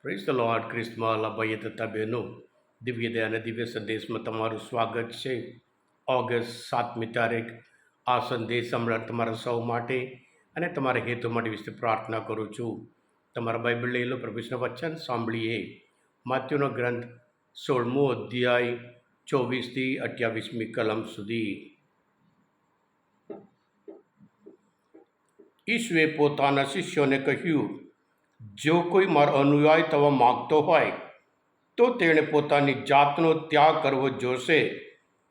Praise the lord. ખ્રિસ્તમાં ભાઈએ તથા બહેનો, દિવ્ય દયા અને દિવ્ય સંદેશમાં તમારું સ્વાગત છે. ઓગસ્ટ 7મી તારીખ. આ સંદેશ હમણાં તમારા સૌ માટે અને તમારા હેતુ માટે વિશે પ્રાર્થના કરું છું. તમારા બાઇબલ લઈ લો, પ્રભુના વચન સાંભળીએ. માથ્યુનો ગ્રંથ 16મો અધ્યાય 24થી 28મી કલમ સુધી. ઈસુએ પોતાના શિષ્યોને કહ્યું, જો કોઈ મારો અનુયાયી થવા માગતો હોય તો તેણે પોતાની જાતનો ત્યાગ કરવો જોશે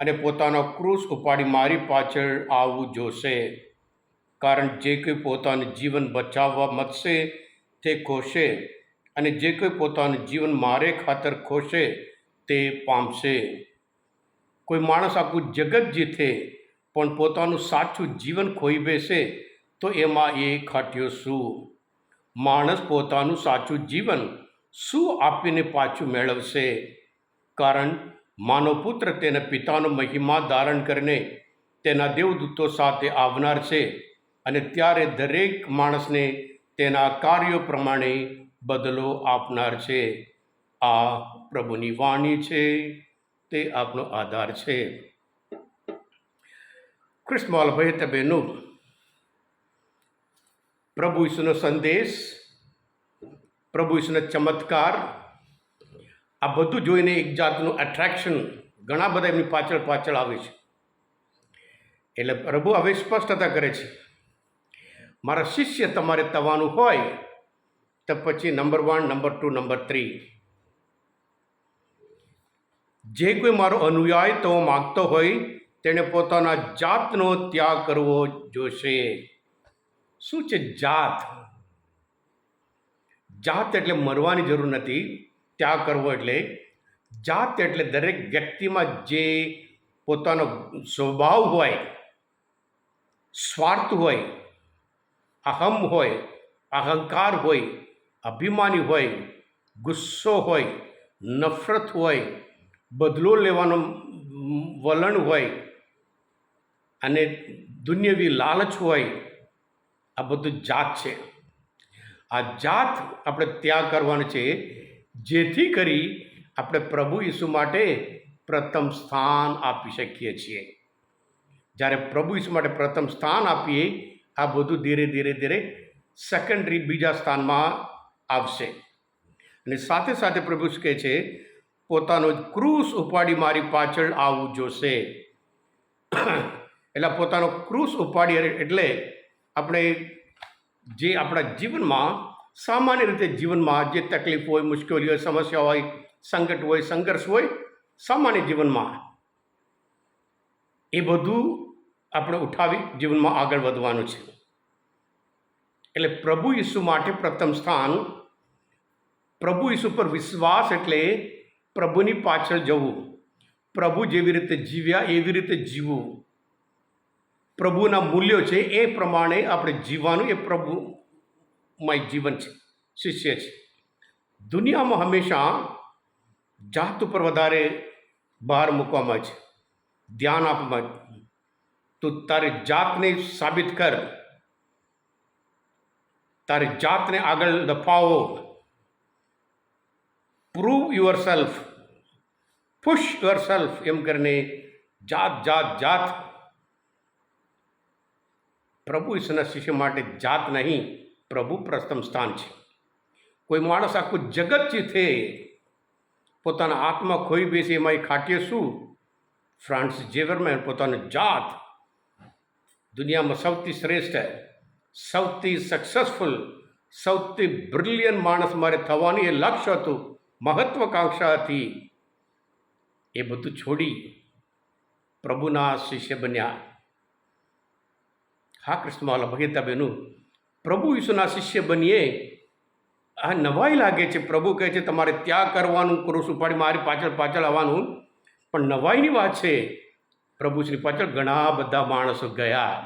અને પોતાનો ક્રૂસ ઉપાડી મારી પાછળ આવવું જોશે. કારણ જે કોઈ પોતાનું જીવન બચાવવા મથશે તે ખોશે, અને જે કોઈ પોતાનું જીવન મારે ખાતર ખોશે તે પામશે. કોઈ માણસ આખું જગત જીતે પણ પોતાનું સાચું જીવન ખોઈ બેસે તો એમાં એ ખાટ્યો શું? માણસ પોતાનું સાચું જીવન શું આપીને પાછું મેળવશે? કારણ માનવ પુત્ર તેના પિતાનો મહિમા ધારણ કરીને તેના દેવદૂતો સાથે આવનાર છે, અને ત્યારે દરેક માણસને તેના કાર્યો પ્રમાણે બદલો આપનાર છે. આ પ્રભુની વાણી છે, તે આપનો આધાર છે. ખ્રિસ્તમાં ભાઈ બહેનો, પ્રભુ ઈસુનો સંદેશ, પ્રભુ ઈસુનો ચમત્કાર, આ બધું જોઈને એક જાતનું એટ્રેક્શન ઘણા બધા એમની પાછળ આવે છે. એટલે પ્રભુ હવે સ્પષ્ટતા કરે છે, મારા શિષ્ય તમારે થવાનું હોય તો પછી નંબર 1, નંબર 2, નંબર 3, જે કોઈ મારો અનુયાયી તો માગતો હોય તેણે પોતાના જાતનો ત્યાગ કરવો જોશે. શું છે જાત? જાત એટલે મરવાની જરૂર નથી. ત્યાગ કરવો એટલે જાત એટલે દરેક વ્યક્તિમાં જે પોતાનો સ્વભાવ હોય, સ્વાર્થ હોય, અહમ હોય, અહંકાર હોય, અભિમાની હોય, ગુસ્સો હોય, નફરત હોય, બદલો લેવાનો વલણ હોય અને દુન્યવી લાલચ હોય, આ બધું જાત છે. આ જાત આપણે ત્યાગ કરવાનું છે, જેથી કરી આપણે પ્રભુ ઈસુ માટે પ્રથમ સ્થાન આપી શકીએ છીએ. જ્યારે પ્રભુ ઈસુ માટે પ્રથમ સ્થાન આપીએ, આ બધું ધીરે ધીરે સેકન્ડરી બીજા સ્થાનમાં આવશે. અને સાથે સાથે પ્રભુ કહે છે, પોતાનો ક્રૂસ ઉપાડી મારી પાછળ આવવું જોશે. એટલે પોતાનો ક્રૂસ ઉપાડી એટલે આપણે જે આપણા જીવનમાં સામાન્ય રીતે જીવનમાં જે તકલીફ હોય, મુશ્કેલી હોય, સમસ્યા હોય, સંકટ હોય, સંઘર્ષ હોય, સામાન્ય જીવનમાં એ બધું આપણે ઉઠાવી જીવનમાં આગળ વધવાનું છે. એટલે પ્રભુ ઈસુ માટે પ્રથમ સ્થાન, પ્રભુ ઈસુ પર વિશ્વાસ એટલે પ્રભુની પાછળ જવું. પ્રભુ જેવી રીતે જીવ્યા એવી રીતે જીવવું. પ્રભુના મૂલ્યો છે એ પ્રમાણે આપણે જીવવાનું, એ પ્રભુમય જીવન છે, શિષ્ય છે. દુનિયામાં હંમેશા જાત ઉપર વધારે ભાર મૂકવામાં છે, ધ્યાન આપવામાં. તો તારી જાતને સાબિત કર, તારી જાતને આગળ દફાવો, prove yourself, push yourself, એમ કરીને જાત. પ્રભુ ઈસુના શિષ્ય માટે જાત નહીં, પ્રભુ પ્રથમ સ્થાન છે. કોઈ માણસ આખું જગત જીતે, પોતાના આત્મા ખોઈ બેસે, એમાં એ ખાટીએ શું? ફ્રાન્સિસ ઝેવિયર પોતાની જાત, દુનિયામાં સૌથી શ્રેષ્ઠ, સૌથી સક્સેસફુલ, સૌથી બ્રિલિયન્ટ માણસ મારે થવાની એ લક્ષ્ય હતું, મહત્વાકાંક્ષા હતી. એ બધું છોડી પ્રભુના શિષ્ય બન્યા. હા કૃષ્ણવાલા ભગીતા બહેનું, પ્રભુ ઈસુના શિષ્ય બનીએ, આ નવાઈ લાગે છે. પ્રભુ કહે છે તમારે ત્યાગ કરવાનું, ક્રૂસ ઉપાડી મારી પાછળ આવવાનું. પણ નવાઈની વાત છે, પ્રભુશ્રી પાછળ ઘણા બધા માણસો ગયા.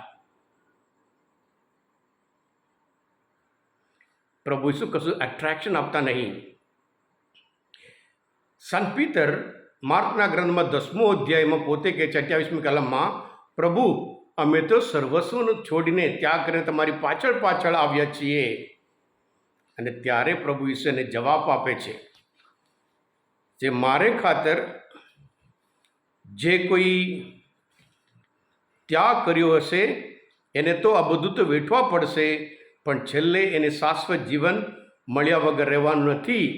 પ્રભુ ઈસુ કશું એટ્રેક્શન આપતા નહીં. સંત પીટર માર્કના ગ્રંથમાં 10મો અધ્યાયમાં પોતે કહે છે 28મી કલમમાં, પ્રભુ અમે તો સર્વસ્વનું છોડીને ત્યાગ કરીને તમારી પાછળ આવ્યા છીએ. અને ત્યારે પ્રભુ ઈસુ એને જવાબ આપે છે, જે મારે ખાતર જે કોઈ ત્યાગ કર્યો હશે એને તો આ બધું તો વેઠવા પડશે, પણ છેલ્લે એને શાશ્વત જીવન મળ્યા વગર રહેવાનું નથી.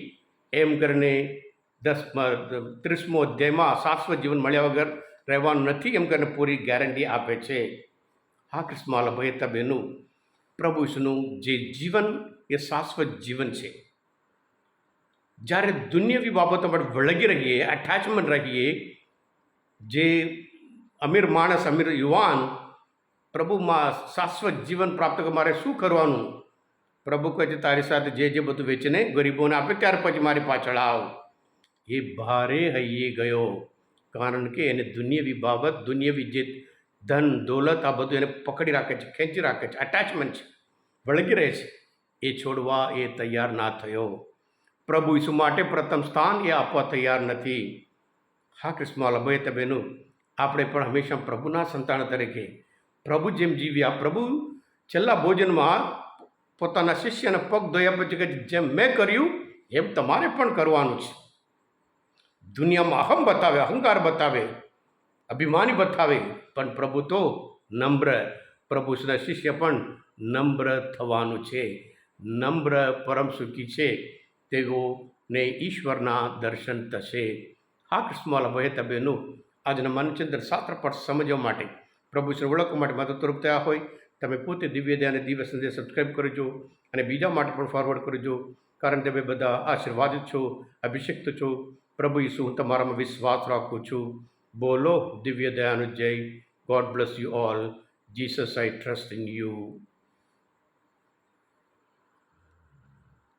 એમ કરીને 30મો અધ્યાયમાં શાશ્વત જીવન મળ્યા વગર રહેવાનું નથી એમ કરીને પૂરી ગેરંટી આપે છે. હા ક્રિસ્માલા ભાઈ બહેનો, પ્રભુ ઈસુનું જે જીવન એ શાશ્વત જીવન છે. જ્યારે દુનિયાવી બાબતો પર વળગી રહીએ, અટેચમેન્ટ રહીએ, જે અમીર માણસ, અમીર યુવાન પ્રભુમાં શાશ્વત જીવન પ્રાપ્ત કરવા મારે શું કરવાનું? પ્રભુ કહે છે, તારી સાથે જે બધું વેચીને ગરીબોને આપે ત્યાર પછી મારી પાછળ આવ. એ ભારે હૈયે ગયો, કારણ કે એને દુનિયાવી બાબત, દુનિયાવી જે ધન દોલત આ બધું એને પકડી રાખે છે, ખેંચી રાખે છે, અટેચમેન્ટ છે, વળગી રહે છે. એ છોડવા એ તૈયાર ના થયો. પ્રભુ ઈસુ માટે પ્રથમ સ્થાન એ આપવા તૈયાર નથી. હા ક્રિસ્માલા ભાઈ બહેનો, આપણે પણ હંમેશા પ્રભુના સંતાન તરીકે પ્રભુ જેમ જીવ્યા, પ્રભુ છેલ્લા ભોજનમાં પોતાના શિષ્યને પગ ધોયા પછી કે જેમ મેં કર્યું એમ તમારે પણ કરવાનું છે. દુનિયામાં અહમ બતાવે, અહંકાર બતાવે, અભિમાની બતાવે, પણ પ્રભુ તો નમ્ર. પ્રભુના શિષ્ય પણ નમ્ર થવાનું છે. નમ્ર પરમ સુખી છે, તેઓને ઈશ્વરના દર્શન થશે. હા ક્રિસ્માલા ભાઈ બહેનો, આજના મનચંદ્ર શાસ્ત્ર પર સમજવા માટે, પ્રભુ ઈશ્વર ઓળખવા માટે મદદરૂપ થયા હોય, તમે પોતે દિવ્ય દયા અને દિવ્ય સંદેશ સબસ્ક્રાઈબ કરજો અને બીજા માટે પણ ફોરવર્ડ કરજો, કારણ તમે બધા આશીર્વાદિત છો, અભિષિક્ત છો. પ્રભુ ઈસુ, હું તમારામાં વિશ્વાસ રાખું છું. બોલો દિવ્ય દયાનું જય. God bless you all. Jesus, I trust in you.